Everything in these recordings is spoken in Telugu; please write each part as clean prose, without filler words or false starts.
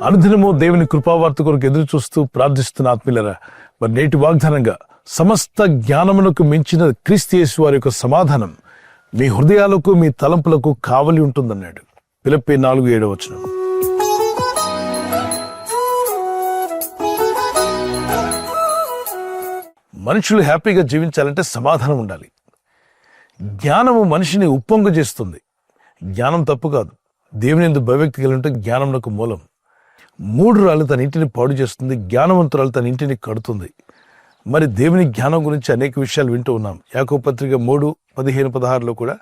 అనుదినము దేవుని కృపావార్త కొరకు ఎదురు చూస్తూ ప్రార్థిస్తున్న ఆత్మీయులారా, మరి నేటి వాగ్దానంగా సమస్త జ్ఞానమునకు మించిన క్రీస్తు యేసు వారి యొక్క సమాధానం మీ హృదయాలకు మీ తలంపులకు కావలి ఉంటుందన్నాడు. ఫిలిప్పీ 4:7. మనుషులు హ్యాపీగా జీవించాలంటే సమాధానం ఉండాలి. జ్ఞానము మనిషిని ఉప్పొంగ చేస్తుంది. జ్ఞానం తప్పు కాదు. దేవుని యందు భయభక్తి కలిగి ఉంటే జ్ఞానమునకు మూలం. మూఢురాలు తన ఇంటిని పాడు చేస్తుంది, జ్ఞానవంతురాలు తన ఇంటిని కడుతుంది. మరి దేవుని జ్ఞానం గురించి అనేక విషయాలు వింటూ ఉన్నాం. యాకోబు పత్రిక 3:15-16 కూడా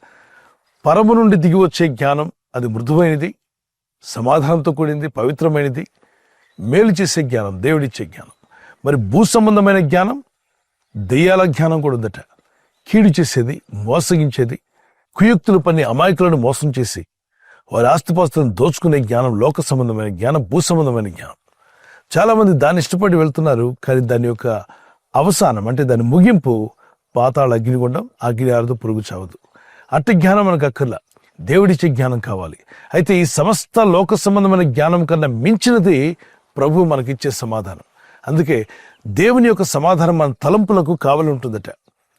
పరము నుండి దిగి వచ్చే జ్ఞానం అది మృదువైనది, సమాధానంతో కూడింది, పవిత్రమైనది, మేలు చేసే జ్ఞానం, దేవుడిచ్చే జ్ఞానం. మరి భూ సంబంధమైన జ్ఞానం, దెయ్యాల జ్ఞానం కూడా ఉందట. కీడు చేసేది, మోసగించేది, కుయుక్తులు పన్ని అమాయకులను మోసం చేసి వారి ఆస్తిపాస్తులను దోచుకునే జ్ఞానం లోక సంబంధమైన జ్ఞానం, భూ సంబంధమైన జ్ఞానం. చాలామంది దాన్ని ఇష్టపడి వెళ్తున్నారు. కానీ దాని యొక్క అవసానం అంటే దాని ముగింపు పాతాళ అగ్నిగుండం, అగ్ని ఆరదు, పురుగు చావదు. అట్టి జ్ఞానం మనకు అక్కర్లా, దేవుడిచ్చే జ్ఞానం కావాలి. అయితే ఈ సమస్త లోక సంబంధమైన జ్ఞానం కన్నా మించినది ప్రభువు మనకిచ్చే సమాధానం. అందుకే దేవుని యొక్క సమాధానం మన తలంపులకు కావలి ఉంటుందట.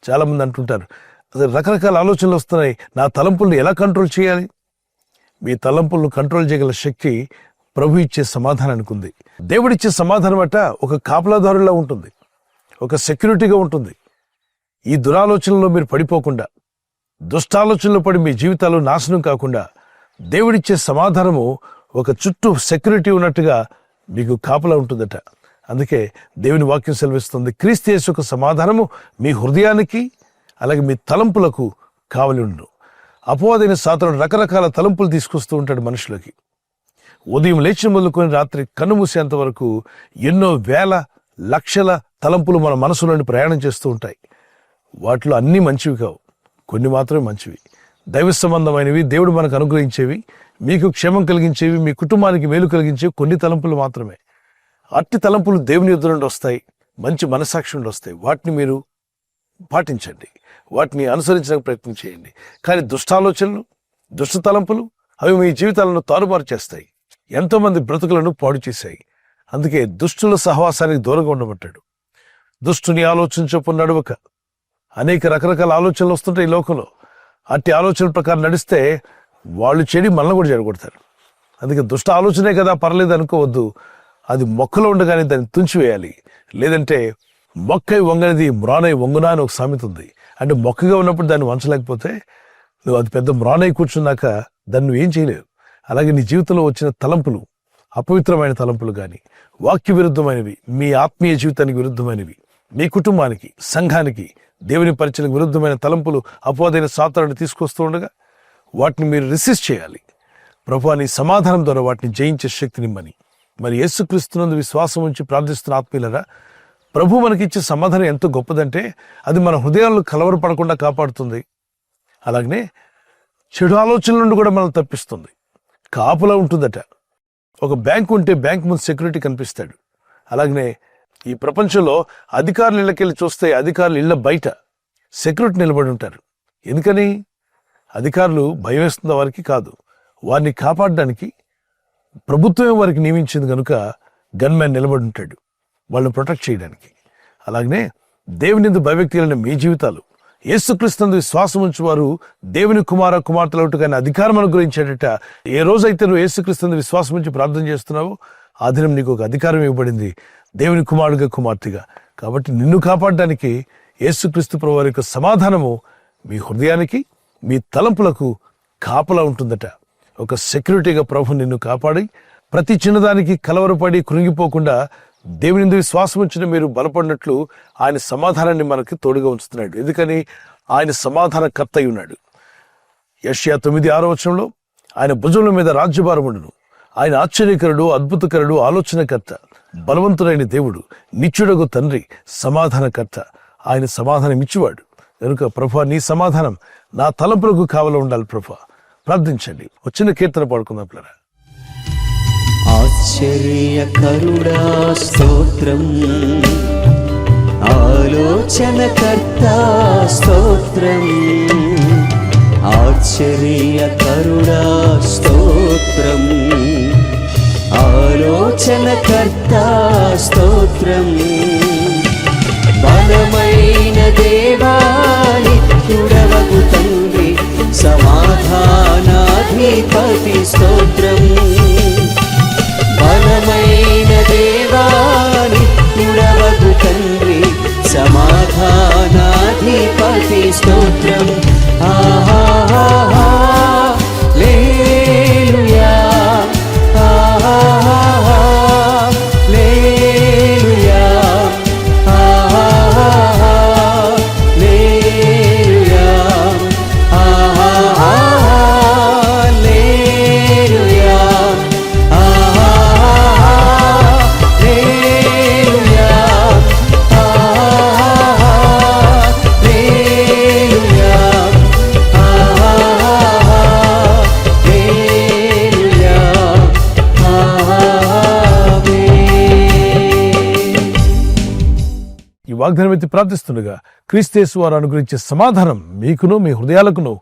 చాలామంది అంటుంటారు, అసలు రకరకాల ఆలోచనలు వస్తున్నాయి, నా తలంపులను ఎలా కంట్రోల్ చేయాలి? మీ తలంపులను కంట్రోల్ చేయగల శక్తి ప్రభు ఇచ్చే సమాధానానికి ఉంది. దేవుడిచ్చే సమాధానం అట ఒక కాపలాదారులా ఉంటుంది, ఒక సెక్యూరిటీగా ఉంటుంది. ఈ దురాలోచనలో మీరు పడిపోకుండా, దుష్టాలోచనలో పడి మీ జీవితాలు నాశనం కాకుండా దేవుడిచ్చే సమాధానము ఒక చుట్టూ సెక్యూరిటీ ఉన్నట్టుగా మీకు కాపలా ఉంటుందట. అందుకే దేవుని వాక్యం సెలవిస్తుంది, క్రీస్తు యేసు యొక్క సమాధానము మీ హృదయానికి అలాగే మీ తలంపులకు కావలి ఉండు. అపవాదైన సాతానుడు రకరకాల తలంపులు తీసుకొస్తూ ఉంటాడు మనుషులకి. ఉదయం లేచి మొదలుకొని రాత్రి కన్ను మూసేంత వరకు ఎన్నో వేల లక్షల తలంపులు మన మనసులోని ప్రయాణం చేస్తూ ఉంటాయి. వాటిలో అన్నీ మంచివి కావు, కొన్ని మాత్రమే మంచివి, దైవ సంబంధమైనవి, దేవుడు మనకు అనుగ్రహించేవి, మీకు క్షేమం కలిగించేవి, మీ కుటుంబానికి మేలు కలిగించేవి కొన్ని తలంపులు మాత్రమే. అట్టి తలంపులు దేవుని యుద్ధ నుండి వస్తాయి, మంచి మనసాక్షి నుండి వస్తాయి. వాటిని మీరు పాటించండి, వాటిని అనుసరించడానికి ప్రయత్నం చేయండి. కానీ దుష్టాలోచనలు, దుష్ట తలంపులు అవి మీ జీవితాలను తారుమారు చేస్తాయి, ఎంతోమంది బ్రతుకులను పాడు చేశాయి. అందుకే దుష్టుల సహవాసానికి దూరంగా ఉండబట్టాడు. దుష్టుని ఆలోచన చొప్పున నడవక, అనేక రకరకాల ఆలోచనలు వస్తుంటాయి ఈ లోకంలో. అట్టి ఆలోచన ప్రకారం నడిస్తే వాళ్ళు చెడి మనల్ని కూడా చెడగొడతారు. అందుకే దుష్ట ఆలోచనే కదా, పర్లేదు అనుకోవద్దు. అది మొక్కలో ఉండగానే దాన్ని తుంచివేయాలి. లేదంటే మొక్కై వంగనిది మ్రానై వంగునా అని ఒక సామెత ఉంది. అంటే మొక్కగా ఉన్నప్పుడు దాన్ని వంచలేకపోతే నువ్వు అది పెద్ద మ్రానై కూర్చున్నాక దాన్ని నువ్వు ఏం చేయలేవు. అలాగే నీ జీవితంలో వచ్చిన తలంపులు, అపవిత్రమైన తలంపులు కానీ, వాక్య విరుద్ధమైనవి, మీ ఆత్మీయ జీవితానికి విరుద్ధమైనవి, మీ కుటుంబానికి, సంఘానికి, దేవుని పరిచయకు విరుద్ధమైన తలంపులు అపవాదైన సాతానుడు తీసుకొస్తూ ఉండగా వాటిని మీరు రెసిస్ట్ చేయాలి. ప్రభువా నీ సమాధానం ద్వారా వాటిని జయించే శక్తినిమ్మని. మరి యేసుక్రీస్తునందు విశ్వాసం ఉంచి ప్రార్థిస్తున్న ఆత్మీయులారా, ప్రభు మనకిచ్చే సమాధానం ఎంతో గొప్పదంటే అది మన హృదయాలను కలవరపడకుండా కాపాడుతుంది. అలాగనే చెడు ఆలోచనల నుండి కూడా మనం తప్పిస్తుంది. కాపులా ఉంటుందట. ఒక బ్యాంకు ఉంటే బ్యాంక్ ముందు సెక్యూరిటీ కనిపిస్తాడు. అలాగనే ఈ ప్రపంచంలో అధికారుల ఇళ్ళకెళ్ళి చూస్తే అధికారులు ఇళ్ళ బయట సెక్యూరిటీ నిలబడి ఉంటారు. ఎందుకని? అధికారులు భయం వేస్తున్న వారికి కాదు, వారిని కాపాడడానికి ప్రభుత్వమే వారికి నియమించింది కనుక గన్మ్యాన్ నిలబడి ఉంటాడు వాళ్ళని ప్రొటెక్ట్ చేయడానికి. అలాగనే దేవుని యందు భయభక్తి కలిగిన మీ జీవితాలు, యేసుక్రీస్తునందు విశ్వాసం ఉంచి వారు దేవుని కుమార కుమార్తెలవుట కానీ అధికారం అనుగ్రహించేటట. ఏ రోజైతే నువ్వు యేసుక్రీస్తునందు విశ్వాసం ఉంచి ప్రార్థన చేస్తున్నావో ఆ దినం నీకు ఒక అధికారం ఇవ్వబడింది, దేవుని కుమారుడిగా, కుమార్తెగా. కాబట్టి నిన్ను కాపాడడానికి యేసుక్రీస్తు ప్రభువారి యొక్క సమాధానము మీ హృదయానికి, మీ తలంపులకు కాపలా ఉంటుందట. ఒక సెక్యూరిటీగా ప్రభు నిన్ను కాపాడి ప్రతి చిన్నదానికి కలవరపడి కృంగిపోకుండా దేవుని యందు విశ్వాసం ఉంచిన మీరు బలపడినట్లు ఆయన సమాధానాన్ని మనకి తోడుగా ఉంచుతున్నాడు. ఎందుకని? ఆయన సమాధానకర్త అయి ఉన్నాడు. యెషయా 9:6 ఆయన భుజముల మీద రాజ్యభారం ఉండును. ఆయన ఆశ్చర్యకరుడు, అద్భుతకరుడు, ఆలోచనకర్త, బలవంతుడైన దేవుడు, నిత్యుడగు తండ్రి, సమాధానకర్త. ఆయన సమాధానం ఇచ్చేవాడు. కనుక ప్రభువా నీ సమాధానం నా తలంపులకు కావలి ఉండాలి ప్రభువా. ప్రార్థించండి. వచ్చిన కీర్తన పాడుకుందాం పిల్లరా. ఆశ్చర్యకరుడా స్తోత్రం, ఆలోచనకర్త స్తోత్రం, ఆశ్చర్యకరుడా స్తోత్రం, ఆలోచనకర్త స్తోత్రం. బలమైన దేవానిత్యుడవగు తండ్రి సమాధానాధిపతి స్తోత్రం. బలమైన దేవానిత్యుడవగు తండ్రి సమాధానాధిపతి స్తోత్రం. హల్లెలూయా, హల్లెలూయా, హల్లెలూయా, హల్లెలూయా, ఈ వాగ్దానం ఎత్తి ప్రార్థిస్తుండగా క్రీస్తు వారు అనుగ్రహించే సమాధానం మీకును, మీ హృదయాలకును,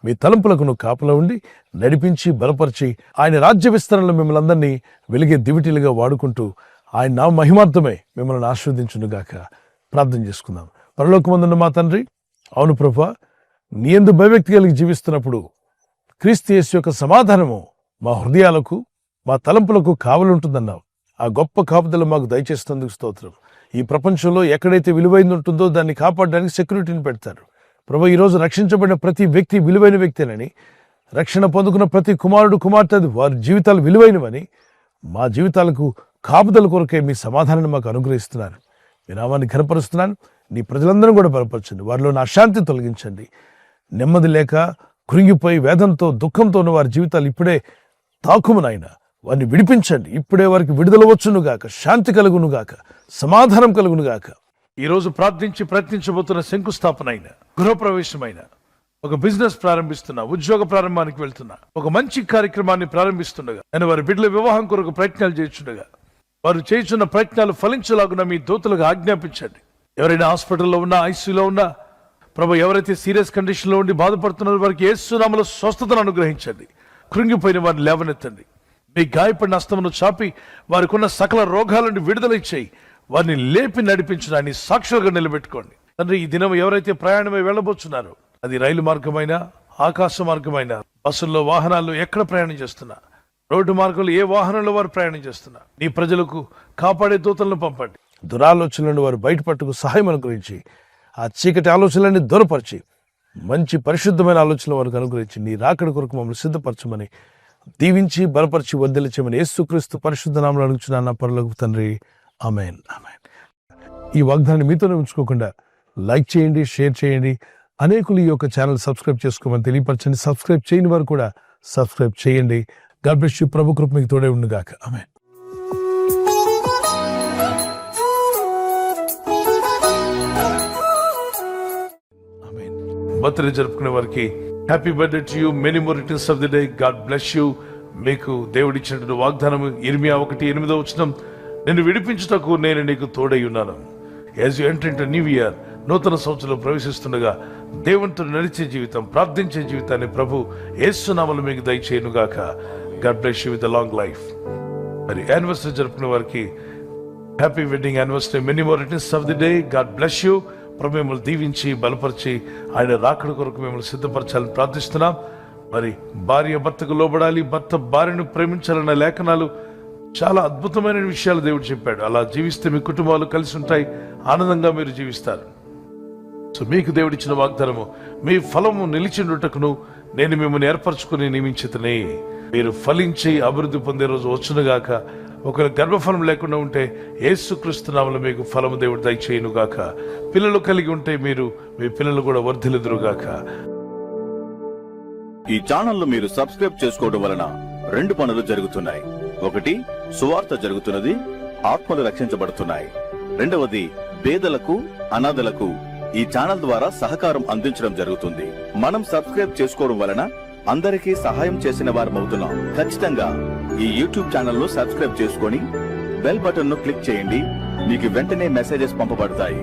మీ తలంపులకును కాపలా ఉండి నడిపించి బలపరిచి ఆయన రాజ్య విస్తరణలో మిమ్మల్ని అందరినీ వెలిగే దివిటీలుగా వాడుకుంటూ ఆయన నామ మహిమార్థమే మిమ్మల్ని ఆశీర్వదించునుగాక. ప్రార్థన చేసుకుందాం. పరలోకమందున్న మా తండ్రి, అవును ప్రభువా, నీ యందు భయభక్తి కలిగి జీవిస్తున్నప్పుడు క్రీస్తు యేసు యొక్క సమాధానము మా హృదయాలకు, మా తలంపులకు కావలుంటుందన్నావు. ఆ గొప్ప కాపుదల మాకు దయచేసినందుకు స్తోత్రం. ఈ ప్రపంచంలో ఎక్కడైతే విలువైంది ఉంటుందో దాన్ని కాపాడడానికి సెక్యూరిటీని పెడతారు. ప్రభు, ఈరోజు రక్షించబడిన ప్రతి వ్యక్తి విలువైన వ్యక్తేనని, రక్షణ పొందుకున్న ప్రతి కుమారుడు కుమార్తె వారి జీవితాలు విలువైనవని, మా జీవితాలకు కాపుదల కొరకే మీ సమాధానాన్ని మాకు అనుగ్రహిస్తున్నారు. మీ నామాన్ని ఘనపరుస్తున్నాను. నీ ప్రజలందరూ కూడా బలపరచండి. వారిలో నా అశాంతి తొలగించండి. నెమ్మది లేక కృంగిపోయి వేదంతో దుఃఖంతో ఉన్న వారి జీవితాలు ఇప్పుడే తాకుమునైనా వారిని విడిపించండి. ఇప్పుడే వారికి విడుదల వచ్చునుగాక, శాంతి కలుగునుగాక, సమాధానం కలుగునుగాక. ఈరోజు ప్రార్థించి ప్రయత్నించబోతున్న శంకుస్థాపన అయిన, గృహప్రవేశమైన, ఒక బిజినెస్ ప్రారంభిస్తున్నా, ఉద్యోగ ప్రారంభానికి వెళ్తున్నా, ఒక మంచి కార్యక్రమాన్ని ప్రారంభిస్తుండగా, నేను వారి బిడ్డల వివాహం కొరకు ప్రయత్నాలు చేస్తుండగా, వారు చేస్తున్న ప్రయత్నాలు ఫలించలాగున మీ దూతలకు ఆజ్ఞాపించండి. ఎవరైనా హాస్పిటల్లో ఉన్నా, ఐసీయూలో ఉన్నా, ప్రభు, ఎవరైతే సీరియస్ కండిషన్లో ఉండి బాధపడుతున్నారో వారికి యేసు నామములో స్వస్థతను అనుగ్రహించండి. కృంగిపోయిన వారిని లేవనెత్తండి. మీ గాయపడిన హస్తమును చాపి వారికి ఉన్న సకల రోగాల నుండి విడుదల ఇచ్చేయి. వారిని లేపి నడిపించడాన్ని సాక్షులుగా నిలబెట్టుకోండి. తండ్రి, ఈ దినం ఎవరైతే ప్రయాణమై వెళ్ళబోతున్నారో, అది రైలు మార్గమైనా, ఆకాశ మార్గమైనా, బస్సుల్లో, వాహనాల్లో ఎక్కడ ప్రయాణం చేస్తున్నా, రోడ్డు మార్గంలో ఏ వాహనంలో వారు ప్రయాణం చేస్తున్నా, నీ ప్రజలకు కాపాడే దూతలను పంపండి. దురాలోచనల నుండి వారు బయటపట్టుకు సహాయం అనుగ్రహించి, ఆ చీకటి ఆలోచనలన్నీ దూరపరిచి మంచి పరిశుద్ధమైన ఆలోచనలు వారికి అనుగ్రహించి నీ రాకడ కొరకు మమ్మల్ని సిద్ధపరచమని దీవించి బలపరిచి వర్ధిల్లించమని యేసుక్రీస్తు పరిశుద్ధ నామములో అడుగుచున్నాను నా పరలోకపు తండ్రి. ఆమేన్, ఆమేన్. ఈ వాగ్దానాన్ని మీతోనే ఉంచుకోకుండా లైక్ చేయండి, షేర్ చేయండి. అనేకులు ఈ యొక్క ఛానల్ సబ్స్క్రైబ్ చేసుకోమని తెలియపరచండి. సబ్స్క్రైబ్ చేయని వారు కూడా సబ్స్క్రైబ్ చేయండి. God bless you. ప్రభు కృప మీకు తోడే ఉండుగాక. ఆమేన్. బర్త్డే జరుపుకునే వారికి happy birthday to you. Many more returns of the day. God bless you. మీకు దేవుడిచ్చినటువంటి వాగ్దానం ఇర్మియా 1:8 నిన్ను విడిపించుటకు నేను నీకు తోడై ఉన్నాను. As you enter into new year, నూతన సంవత్సరంలో ప్రవేశిస్తుండగా దేవునితో నడిచే జీవితం, ప్రార్థించే జీవితాన్ని ప్రభు యేసు నామములో మీకు దయచేయునుగాక. God bless you with long life. మరి యానివర్సరీ జరుపుకునే వారికి happy wedding anniversary. Many more returns of the day. God bless you. ప్రభు మిమ్మల్ని దీవించి బలపరిచి ఆయన రాకడ కొరకు మిమ్మల్ని సిద్ధపరచాలని ప్రార్థిస్తున్నాం. మరి భార్య భర్తకు లోబడాలి, భర్త భార్యను ప్రేమించాలన్న లేఖనాలు చాలా అద్భుతమైన విషయాలు దేవుడు చెప్పాడు. అలా జీవిస్తే మీ కుటుంబాలు కలిసి ఉంటాయి, ఆనందంగా మీరు జీవిస్తారు. సో మీకు దేవుడిచ్చిన వాగ్దానము, మీ ఫలము నిలిచిండుటకును నేను మిమ్మల్ని ఏర్పరచుకుని నియమించితనే. మీరు ఫలించి అభివృద్ధి పొందే రోజు వచ్చునుగాక. ఒకవేళ గర్భఫలం లేకుండా ఉంటే యేసుక్రీస్తు నామములో మీకు ఫలము దేవుడు దయచేయునుగాక. పిల్లలు కలిగి ఉంటే మీరు, మీ పిల్లలు కూడా వర్ధిల్లుదురుగాక. ఈ ఛానల్ మీరు సబ్స్క్రైబ్ చేసుకోవడం వలన 2 పనులు జరుగుతున్నాయి. ఒకటి, సువార్త జరుగుతున్నది, ఆత్మలు రక్షించబడుతున్నాయి. రెండవది, పేదలకు, అనాథలకు ఈ ఛానల్ ద్వారా సహకారం అందించడం జరుగుతుంది. మనం సబ్స్క్రైబ్ చేసుకోవడం వలన అందరికీ సహాయం చేసిన వారమవుతున్నాం. ఖచ్చితంగా ఈ యూట్యూబ్ ఛానల్ ను సబ్స్క్రైబ్ చేసుకొని బెల్ బటన్ ను క్లిక్ చేయండి. మీకు వెంటనే మెసేజెస్ పంపబడతాయి.